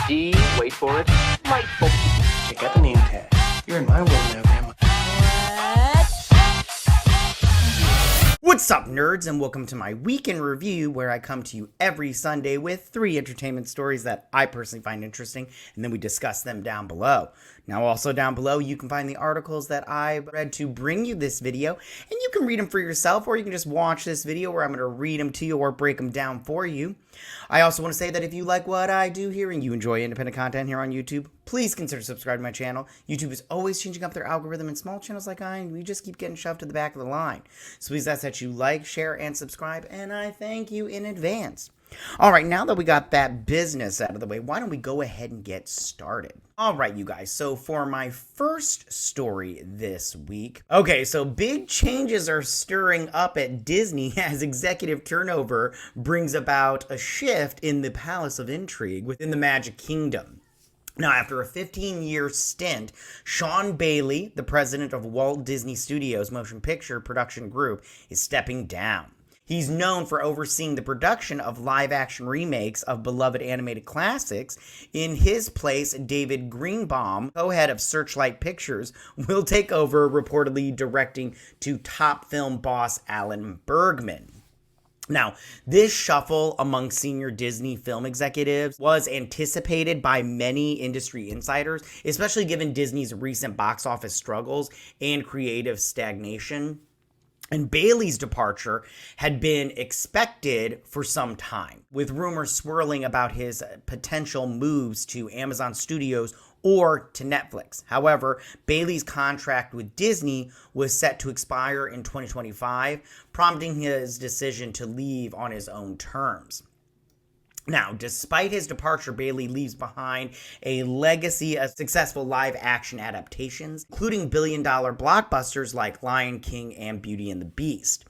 D, wait for it, delightful. Check out the name tag. You're in my world now, Grandma. What's up, nerds, and welcome to my week in review, where I come to you every Sunday with 3 entertainment stories that I personally find interesting, and then we discuss them down below. Now, also down below, you can find the articles that I read to bring you this video, and you can read them for yourself, or you can just watch this video where I'm going to read them to you or break them down for you. I also want to say that if you like what I do here and you enjoy independent content here on YouTube, please consider subscribing to my channel. YouTube is always changing up their algorithm, and small channels like mine, we just keep getting shoved to the back of the line. So please ask that you like, share, and subscribe, and I thank you in advance. Alright, now that we got that business out of the way, why don't we go ahead and get started? Alright, you guys, so for my first story this week, so big changes are stirring up at Disney as executive turnover brings about a shift in the Palace of Intrigue within the Magic Kingdom. Now, after a 15-year stint, Sean Bailey, the president of Walt Disney Studios Motion Picture Production Group, is stepping down. He's known for overseeing the production of live-action remakes of beloved animated classics. In his place, David Greenbaum, co-head of Searchlight Pictures, will take over, reportedly directing to top film boss Alan Bergman. Now, this shuffle among senior Disney film executives was anticipated by many industry insiders, especially given Disney's recent box office struggles and creative stagnation. And Bailey's departure had been expected for some time, with rumors swirling about his potential moves to Amazon Studios or to Netflix. However, Bailey's contract with Disney was set to expire in 2025, prompting his decision to leave on his own terms. Now, despite his departure, Bailey leaves behind a legacy of successful live-action adaptations, including billion-dollar blockbusters like Lion King and Beauty and the Beast.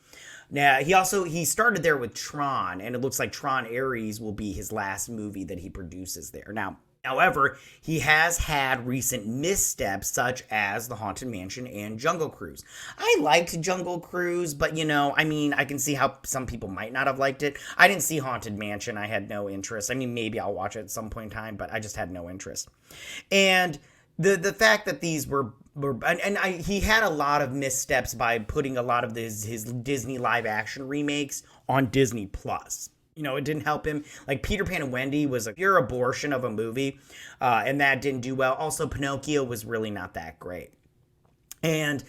Now, he started there with Tron, and it looks like Tron Ares will be his last movie that he produces there. Now, however, he has had recent missteps such as The Haunted Mansion and Jungle Cruise. I liked Jungle Cruise, but I can see how some people might not have liked it. I didn't see Haunted Mansion. I had no interest. Maybe I'll watch it at some point in time, but I just had no interest. And the fact that these he had a lot of missteps by putting a lot of his Disney live action remakes on Disney Plus. It didn't help him. Like Peter Pan and Wendy was a pure abortion of a movie, and that didn't do well. Also, Pinocchio was really not that great. And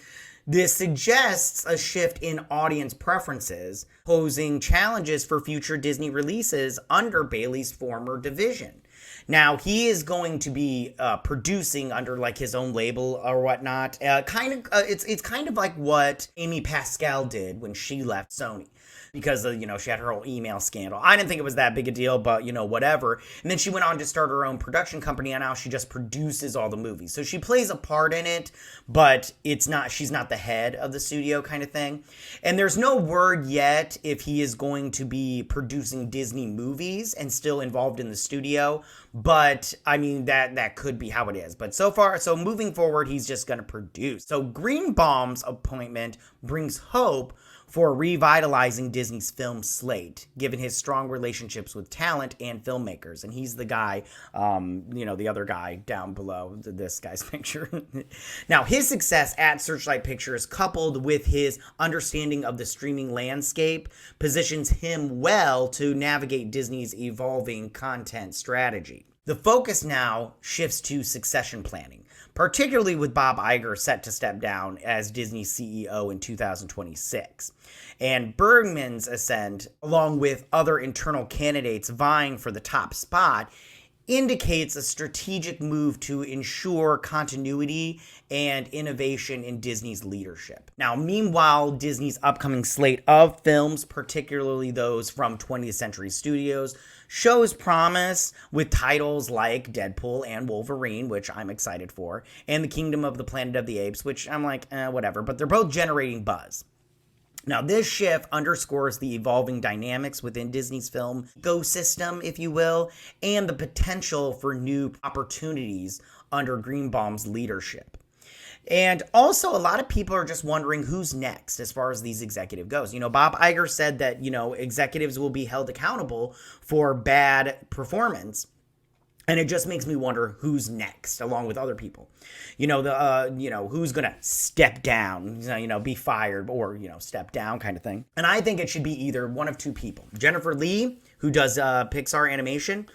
this suggests a shift in audience preferences, posing challenges for future Disney releases under Bailey's former division. Now, he is going to be producing under like his own label or whatnot. It's kind of like what Amy Pascal did when she left Sony. Because, she had her whole email scandal. I didn't think it was that big a deal, but, whatever. And then she went on to start her own production company, and now she just produces all the movies. So she plays a part in it, but she's not the head of the studio kind of thing. And there's no word yet if he is going to be producing Disney movies and still involved in the studio. But, that could be how it is. But so moving forward, he's just going to produce. So Greenbaum's appointment brings hope for revitalizing Disney's film slate, given his strong relationships with talent and filmmakers. And he's the guy, the other guy down below this guy's picture. Now, his success at Searchlight Pictures, coupled with his understanding of the streaming landscape, positions him well to navigate Disney's evolving content strategy. The focus now shifts to succession planning, particularly with Bob Iger set to step down as Disney's CEO in 2026. And Bergman's ascent, along with other internal candidates vying for the top spot, indicates a strategic move to ensure continuity and innovation in Disney's leadership. Now, meanwhile, Disney's upcoming slate of films, particularly those from 20th Century Studios, shows promise with titles like Deadpool and Wolverine, which I'm excited for, and The Kingdom of the Planet of the Apes, which I'm like, whatever, but they're both generating buzz. Now, this shift underscores the evolving dynamics within Disney's film ecosystem, if you will, and the potential for new opportunities under Greenbaum's leadership. And also, a lot of people are just wondering who's next as far as these executive goes. Bob Iger said that, executives will be held accountable for bad performance. And it just makes me wonder who's next, along with other people. Who's gonna step down, be fired, or step down, kind of thing. And I think it should be either one of two people: Jennifer Lee, who does Pixar animation,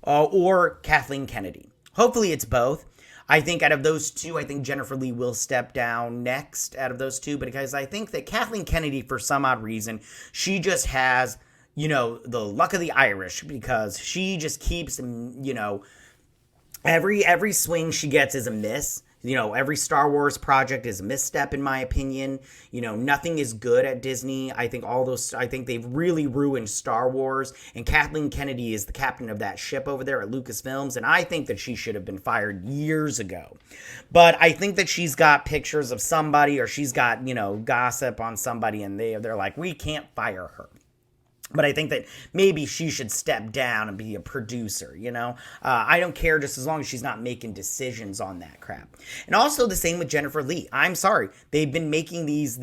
or Kathleen Kennedy. Hopefully, it's both. I think out of those two, I think Jennifer Lee will step down next out of those two, because I think that Kathleen Kennedy, for some odd reason, she just has the luck of the Irish, because she just keeps, every swing she gets is a miss. Every Star Wars project is a misstep, in my opinion. Nothing is good at Disney. I think they've really ruined Star Wars, and Kathleen Kennedy is the captain of that ship over there at Lucasfilms, and I think that she should have been fired years ago. But I think that she's got pictures of somebody, or she's got, gossip on somebody, and they're like, we can't fire her. But I think that maybe she should step down and be a producer, I don't care, just as long as she's not making decisions on that crap. And also the same with Jennifer Lee. I'm sorry. They've been making these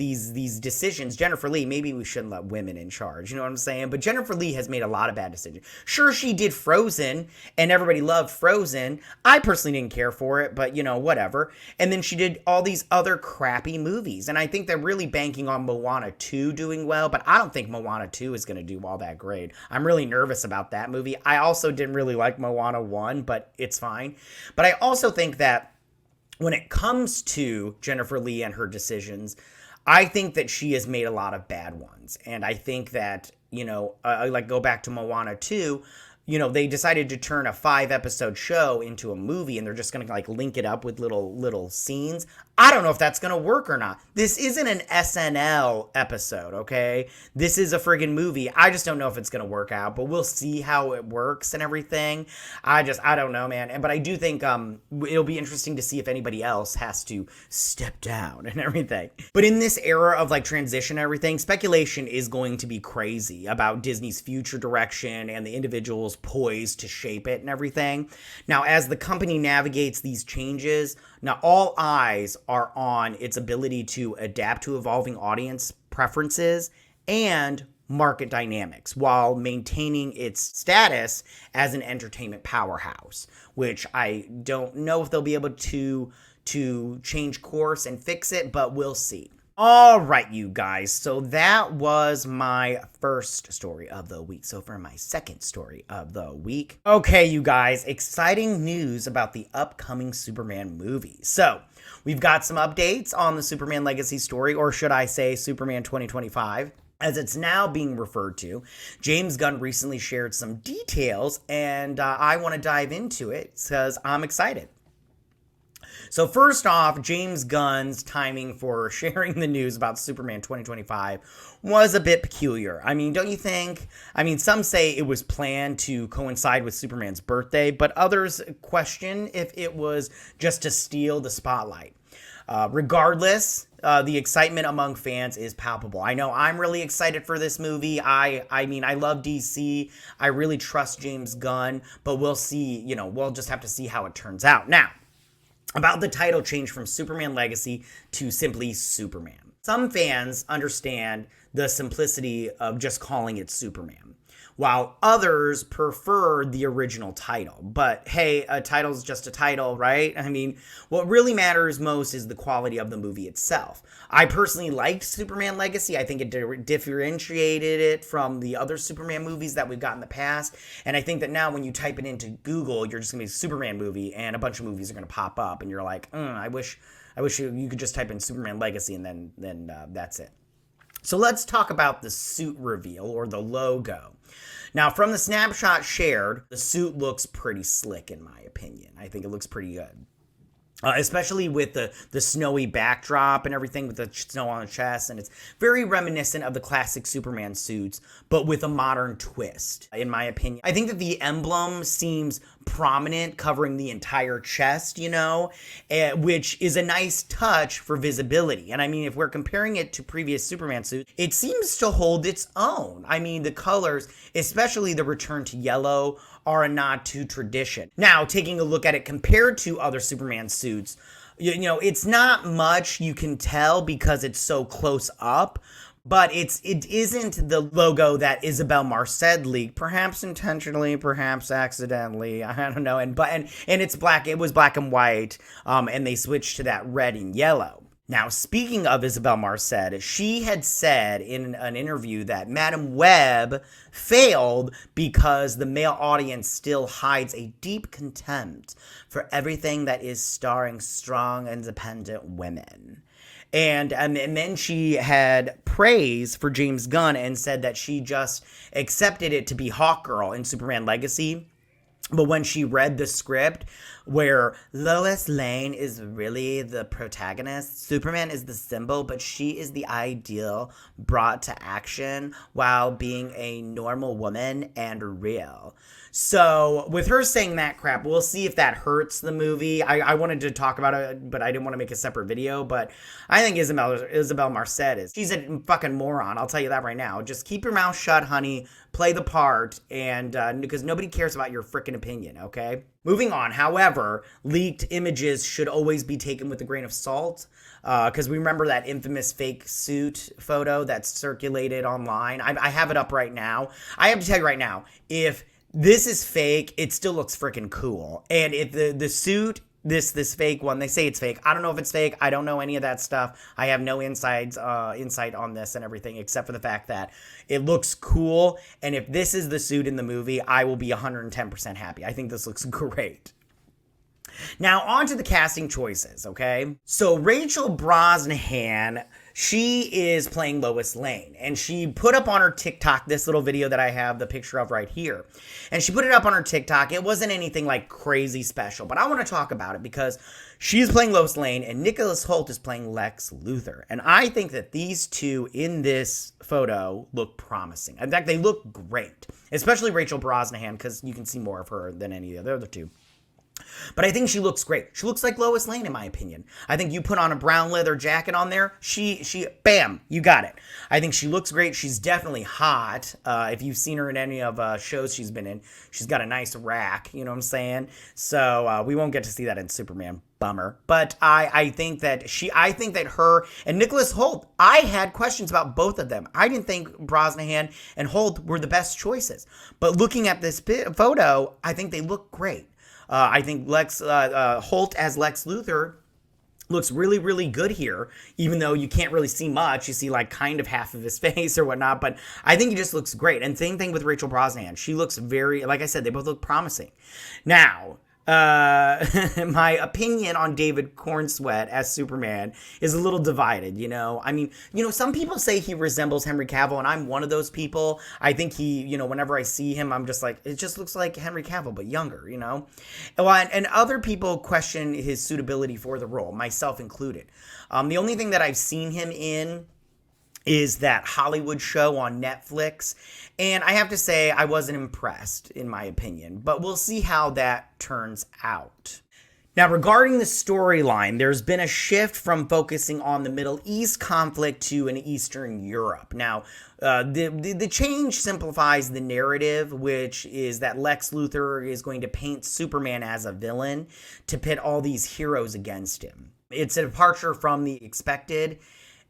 decisions. Jennifer Lee, maybe we shouldn't let women in charge, you know what I'm saying? But Jennifer Lee has made a lot of bad decisions. Sure, she did Frozen, and everybody loved Frozen. I personally didn't care for it, but, whatever. And then she did all these other crappy movies. And I think they're really banking on Moana 2 doing well, but I don't think Moana 2 is going to do all that great. I'm really nervous about that movie. I also didn't really like Moana 1, but it's fine. But I also think that when it comes to Jennifer Lee and her decisions, I think that she has made a lot of bad ones. And I think that, go back to Moana 2, they decided to turn a 5-episode show into a movie, and they're just going to link it up with little scenes. I don't know if that's going to work or not. This isn't an SNL episode, okay? This is a friggin' movie. I just don't know if it's going to work out, but we'll see how it works and everything. I don't know, man. But I do think it'll be interesting to see if anybody else has to step down and everything. But in this era of transition and everything, speculation is going to be crazy about Disney's future direction and the individuals poised to shape it and everything. Now, as the company navigates these changes, now all eyes are on its ability to adapt to evolving audience preferences and market dynamics while maintaining its status as an entertainment powerhouse, which I don't know if they'll be able to change course and fix it, but we'll see. All right, you guys. So that was my first story of the week. So for my second story of the week. Okay, you guys, exciting news about the upcoming Superman movie. So we've got some updates on the Superman Legacy story, or should I say Superman 2025. As it's now being referred to. James Gunn recently shared some details, and I want to dive into it because I'm excited. So first off, James Gunn's timing for sharing the news about Superman 2025 was a bit peculiar. I mean, don't you think? I mean, some say it was planned to coincide with Superman's birthday, but others question if it was just to steal the spotlight. Regardless, the excitement among fans is palpable. I know I'm really excited for this movie. I mean, I love DC. I really trust James Gunn, but we'll see, we'll just have to see how it turns out. Now, about the title change from Superman Legacy to simply Superman. Some fans understand the simplicity of just calling it Superman, while others prefer the original title. But hey, a title's just a title, right? I mean, what really matters most is the quality of the movie itself. I personally liked Superman Legacy. I think it differentiated it from the other Superman movies that we've got in the past. And I think that now when you type it into Google, you're just going to be Superman movie, and a bunch of movies are going to pop up, and you're like, I wish you could just type in Superman Legacy, and then that's it. So let's talk about the suit reveal, or the logo. Now, from the snapshot shared, the suit looks pretty slick, in my opinion. I think it looks pretty good. Especially with the snowy backdrop and everything, with the snow on the chest. And it's very reminiscent of the classic Superman suits, but with a modern twist, in my opinion. I think that the emblem seems prominent, covering the entire chest, which is a nice touch for visibility. And I mean, if we're comparing it to previous Superman suits, it seems to hold its own. I mean, the colors, especially the return to yellow, are a nod to tradition. Now, taking a look at it compared to other Superman suits, it's not much you can tell because it's so close up, But it isn't the logo that Isabel Marced leaked, perhaps intentionally, perhaps accidentally. I don't know. And it's black. It was black and white, and they switched to that red and yellow. Now, speaking of Isabel Marced, she had said in an interview that Madame Web failed because the male audience still hides a deep contempt for everything that is starring strong, independent women. And then she had praise for James Gunn and said that she just accepted it to be Hawkgirl in Superman Legacy. But when she read the script where Lois Lane is really the protagonist, Superman is the symbol, but she is the ideal brought to action while being a normal woman and real. So with her saying that crap, we'll see if that hurts the movie. I wanted to talk about it, but I didn't want to make a separate video. But I think Isabel Marced she's a fucking moron. I'll tell you that right now. Just keep your mouth shut, honey. Play the part, and because nobody cares about your frickin' opinion, okay? Moving on, however, leaked images should always be taken with a grain of salt, because we remember that infamous fake suit photo that circulated online. I have it up right now. I have to tell you right now, if this is fake, it still looks freaking cool. And if the suit, this fake one, they say it's fake. I don't know if it's fake. I don't know any of that stuff. I have no insight on this and everything, except for the fact that it looks cool. And if this is the suit in the movie, I will be 110% happy. I think this looks great. Now, on to the casting choices, okay? So, Rachel Brosnahan, she is playing Lois Lane, and she put up on her TikTok this little video that I have the picture of right here. And she put it up on her TikTok. It wasn't anything like crazy special, but I want to talk about it because she's playing Lois Lane, and Nicholas Hoult is playing Lex Luthor. And I think that these two in this photo look promising. In fact, they look great, especially Rachel Brosnahan, because you can see more of her than any of the other two. But I think she looks great. She looks like Lois Lane, in my opinion. I think you put on a brown leather jacket on there, bam, you got it. I think she looks great. She's definitely hot. If you've seen her in any of shows she's been in, she's got a nice rack, you know what I'm saying? So we won't get to see that in Superman. Bummer. But I think that her and Nicholas Hoult, I had questions about both of them. I didn't think Brosnahan and Hoult were the best choices. But looking at this photo, I think they look great. I think Hoult as Lex Luthor looks really, really good here, even though you can't really see much. You see like kind of half of his face or whatnot, but I think he just looks great. And same thing with Rachel Brosnahan. She looks very, like I said, they both look promising. Now, my opinion on David Cornsweet as Superman is a little divided, you know. I mean, you know, some people say he resembles Henry Cavill, and I'm one of those people. I think he, you know, whenever I see him, I'm just like, it just looks like Henry Cavill, but younger, you know. And other people question his suitability for the role, myself included. The only thing that I've seen him in is that Hollywood show on Netflix. And I have to say, I wasn't impressed, in my opinion. But we'll see how that turns out. Now, regarding the storyline, there's been a shift from focusing on the Middle East conflict to an Eastern Europe. Now, the change simplifies the narrative, which is that Lex Luthor is going to paint Superman as a villain to pit all these heroes against him. It's a departure from the expected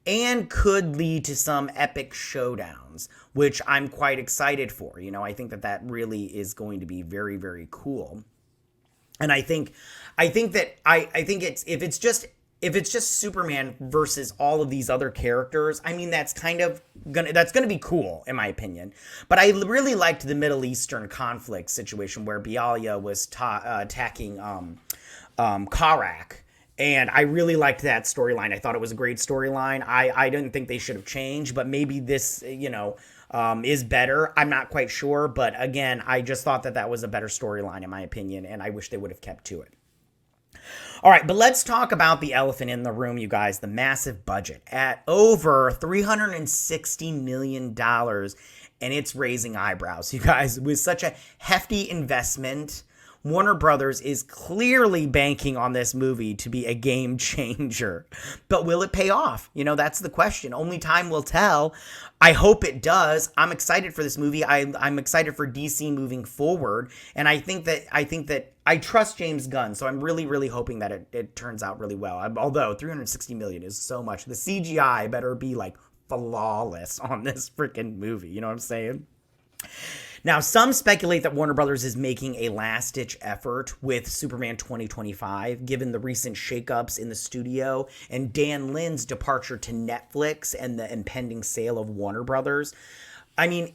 and could lead to some epic showdowns, which I'm quite excited for. You know, I think that really is going to be very, very cool. And I think it's if it's just Superman versus all of these other characters, I mean, that's gonna be cool, in my opinion. But I really liked the Middle Eastern conflict situation where Bialya was attacking Karak. And I really liked that storyline. I thought it was a great storyline. I didn't think they should have changed, but maybe this, you know, is better. I'm not quite sure. But again, I just thought that was a better storyline, in my opinion, and I wish they would have kept to it. All right, but let's talk about the elephant in the room, you guys, the massive budget at over $360 million. And it's raising eyebrows, you guys, with such a hefty investment. Warner Brothers is clearly banking on this movie to be a game changer. But will it pay off? You know, that's the question. Only time will tell. I hope it does. I'm excited for this movie. I'm excited for DC moving forward. And I think that I trust James Gunn. So I'm really, really hoping that it turns out really well. Although $360 million is so much. The CGI better be like flawless on this freaking movie. You know what I'm saying? Now, some speculate that Warner Brothers is making a last-ditch effort with Superman 2025, given the recent shakeups in the studio and Dan Lin's departure to Netflix and the impending sale of Warner Brothers. I mean,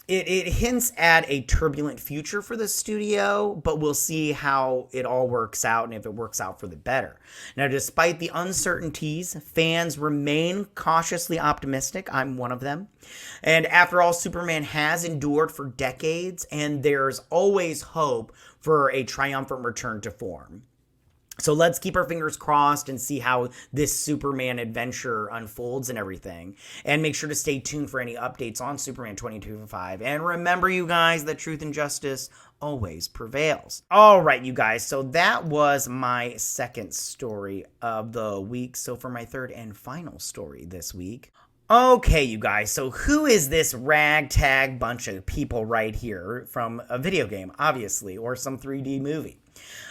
it hints at a turbulent future for the studio, but we'll see how it all works out and if it works out for the better. Now, despite the uncertainties, fans remain cautiously optimistic. I'm one of them. And after all, Superman has endured for decades, and there's always hope for a triumphant return to form. So let's keep our fingers crossed and see how this Superman adventure unfolds and everything. And make sure to stay tuned for any updates on Superman 2025. And remember, you guys, that truth and justice always prevails. All right, you guys. So that was my second story of the week. So for my third and final story this week. Okay, you guys, so who is this ragtag bunch of people right here from a video game, obviously, or some 3D movie?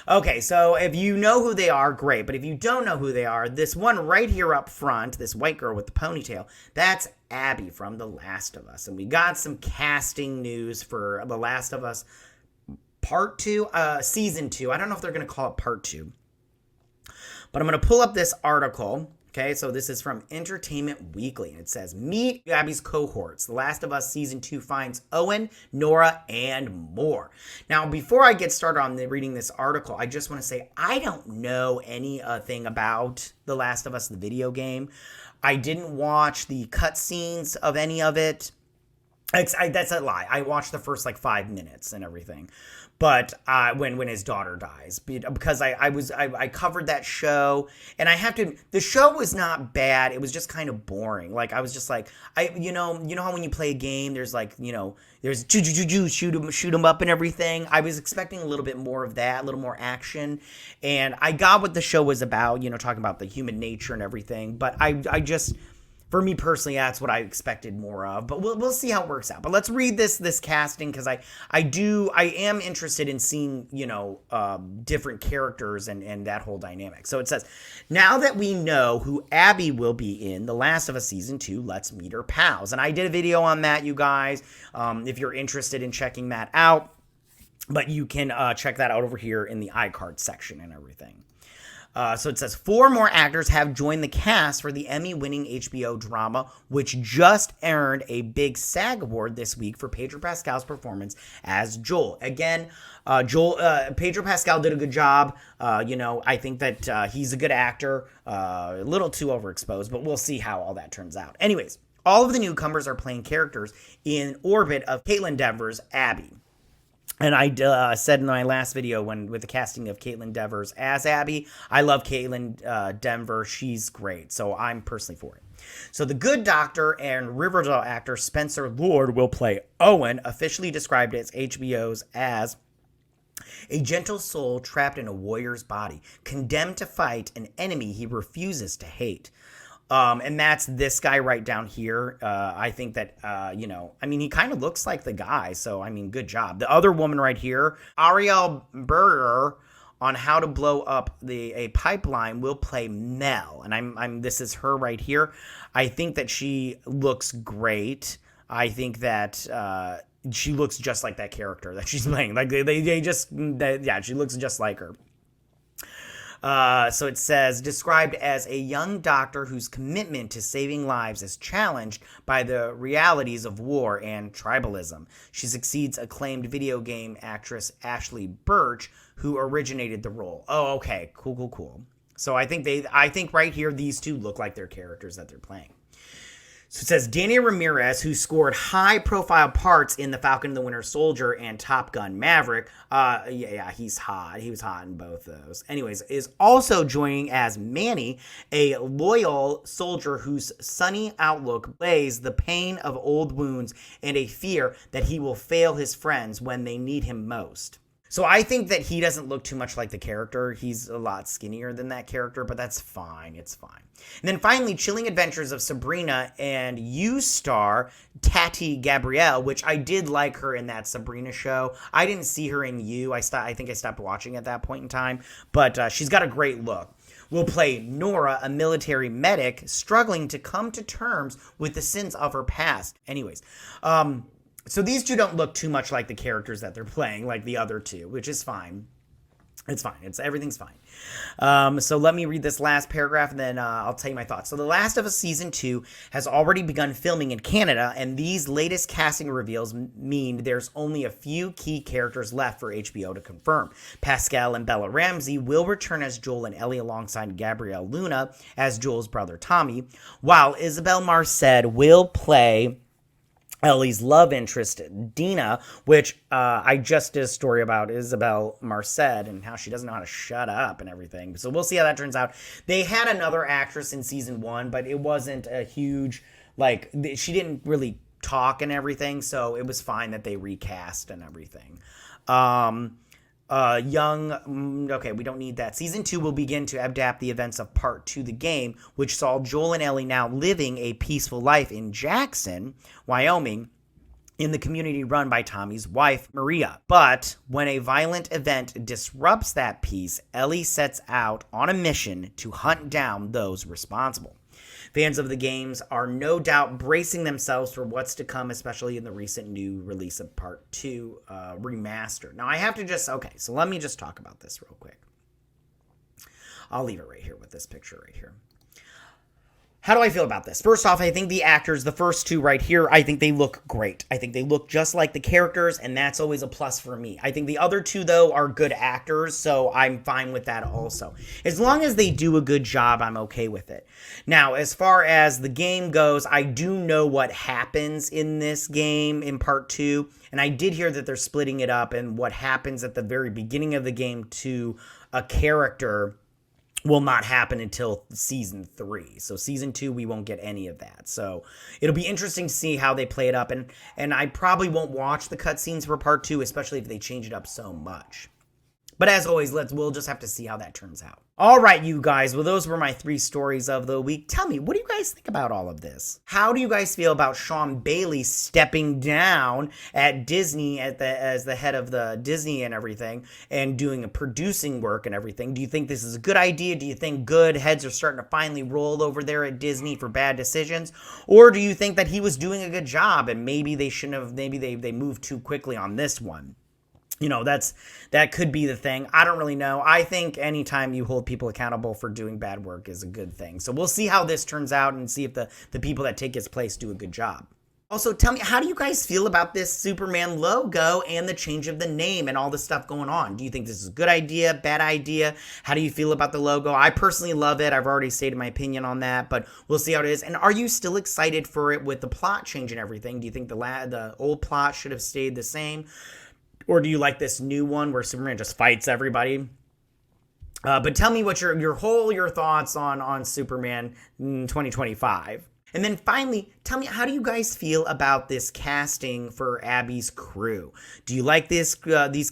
Okay, so if you know who they are, great. But if you don't know who they are, this one right here up front, this white girl with the ponytail, that's Abby from The Last of Us. And we got some casting news for The Last of Us Part 2, Season 2. I don't know if they're going to call it Part 2. But I'm going to pull up this article. Okay, so this is from Entertainment Weekly, and it says, meet Abby's cohorts. The Last of Us Season 2 finds Owen, Nora, and more. Now, before I get started on reading this article, I just want to say I don't know anything about The Last of Us, the video game. I didn't watch the cutscenes of any of it. That's a lie. I watched the first, 5 minutes and everything. But when his daughter dies, because I covered that show, and I have to, the show was not bad. It was just kind of boring. I was just you know how when you play a game, there's there's shoot 'em up and everything. I was expecting a little bit more of that, a little more action, and I got what the show was about. Talking about the human nature and everything. But I just. For me personally, that's what I expected more of, but we'll see how it works out. But let's read this casting, because I am interested in seeing different characters and that whole dynamic. So it says, now that we know who Abby will be in The Last of Us Season 2, let's meet her pals. And I did a video on that, you guys, if you're interested in checking that out. But you can check that out over here in the iCard section and everything. So it says 4 more actors have joined the cast for the Emmy-winning HBO drama, which just earned a big SAG award this week for Pedro Pascal's performance as Joel. Again, Pedro Pascal did a good job. I think that he's a good actor, a little too overexposed, but we'll see how all that turns out. Anyways, all of the newcomers are playing characters in orbit of Caitlin Dever's Abby. And I said in my last video with the casting of Caitlin Devers as Abby, I love Caitlin Dever. She's great. So I'm personally for it. So the Good Doctor and Riverdale actor Spencer Lord will play Owen, officially described as HBO's as a gentle soul trapped in a warrior's body, condemned to fight an enemy he refuses to hate. And that's this guy right down here. I think that, he kind of looks like the guy. So, good job. The other woman right here, Ariel Burger, on How to Blow Up a Pipeline, will play Mel. And this is her right here. I think that she looks great. I think that, she looks just like that character that she's playing. She looks just like her. So it says, described as a young doctor whose commitment to saving lives is challenged by the realities of war and tribalism. She succeeds acclaimed video game actress Ashley Birch, who originated the role. Oh, okay. Cool. So I think right here, these two look like their characters that they're playing. So it says, Danny Ramirez, who scored high-profile parts in The Falcon and the Winter Soldier and Top Gun Maverick, he's hot. He was hot in both those. Anyways, is also joining as Manny, a loyal soldier whose sunny outlook lays the pain of old wounds and a fear that he will fail his friends when they need him most. So I think that he doesn't look too much like the character. He's a lot skinnier than that character, but that's fine. It's fine. And then finally, Chilling Adventures of Sabrina and You star Tati Gabrielle, which I did like her in that Sabrina show. I didn't see her in You. I think I stopped watching at that point in time, but she's got a great look. will play Nora, a military medic struggling to come to terms with the sins of her past. Anyways, so these two don't look too much like the characters that they're playing, like the other two, which is fine. It's fine. Everything's fine. So let me read this last paragraph and then I'll tell you my thoughts. So The Last of Us Season 2 has already begun filming in Canada, and these latest casting reveals mean there's only a few key characters left for HBO to confirm. Pascal and Bella Ramsey will return as Joel and Ellie alongside Gabrielle Luna as Joel's brother Tommy, while Isabel Marced will play Ellie's love interest, Dina, which I just did a story about Isabel Marced and how she doesn't know how to shut up and everything. So we'll see how that turns out. They had another actress in season 1, but it wasn't a huge, like, she didn't really talk and everything, so it was fine that they recast and everything. Okay, we don't need that. Season 2 will begin to adapt the events of Part 2 the game, which saw Joel and Ellie now living a peaceful life in Jackson, Wyoming, in the community run by Tommy's wife, Maria. But when a violent event disrupts that peace, Ellie sets out on a mission to hunt down those responsible. Fans of the games are no doubt bracing themselves for what's to come, especially in the recent new release of Part 2 remaster. Now, I have to so let me just talk about this real quick. I'll leave it right here with this picture right here. How do I feel about this? First off, I think the actors, the first two right here, I think they look great. I think they look just like the characters, and that's always a plus for me. I think the other two, though, are good actors, so I'm fine with that also. As long as they do a good job, I'm okay with it. Now, as far as the game goes, I do know what happens in this game in Part 2, and I did hear that they're splitting it up, and what happens at the very beginning of the game to a character will not happen until season 3. So season 2, we won't get any of that. So it'll be interesting to see how they play it up. And I probably won't watch the cutscenes for Part 2, especially if they change it up so much. But as always, we'll just have to see how that turns out. All right, you guys. Well, those were my 3 stories of the week. Tell me, what do you guys think about all of this? How do you guys feel about Sean Bailey stepping down at Disney as the head of the Disney and everything and doing a producing work and everything? Do you think this is a good idea? Do you think good heads are starting to finally roll over there at Disney for bad decisions? Or do you think that he was doing a good job and maybe they shouldn't have, maybe they moved too quickly on this one? You know, that could be the thing. I don't really know. I think anytime you hold people accountable for doing bad work is a good thing. So we'll see how this turns out and see if the people that take his place do a good job. Also, tell me, how do you guys feel about this Superman logo and the change of the name and all the stuff going on? Do you think this is a good idea, bad idea? How do you feel about the logo? I personally love it. I've already stated my opinion on that, but we'll see how it is. And are you still excited for it with the plot change and everything? Do you think the old plot should have stayed the same? Or do you like this new one where Superman just fights everybody? But tell me what your thoughts on Superman 2025. And then finally, tell me, how do you guys feel about this casting for Abby's crew? Do you like these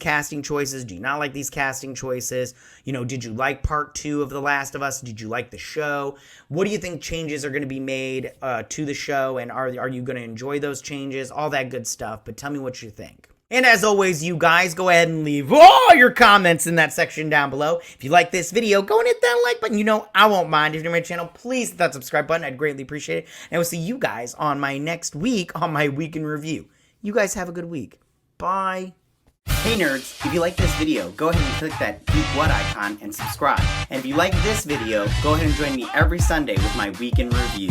casting choices? Do you not like these casting choices? You know, did you like Part 2 of The Last of Us? Did you like the show? What do you think changes are going to be made to the show? And are you going to enjoy those changes? All that good stuff. But tell me what you think. And as always, you guys, go ahead and leave all your comments in that section down below. If you like this video, go and hit that like button. You know I won't mind. If you're new to my channel, please hit that subscribe button. I'd greatly appreciate it. And I will see you guys on my next week on my week in review. You guys have a good week. Bye. Hey nerds, if you like this video, go ahead and click that Geek What icon and subscribe. And if you like this video, go ahead and join me every Sunday with my week in review.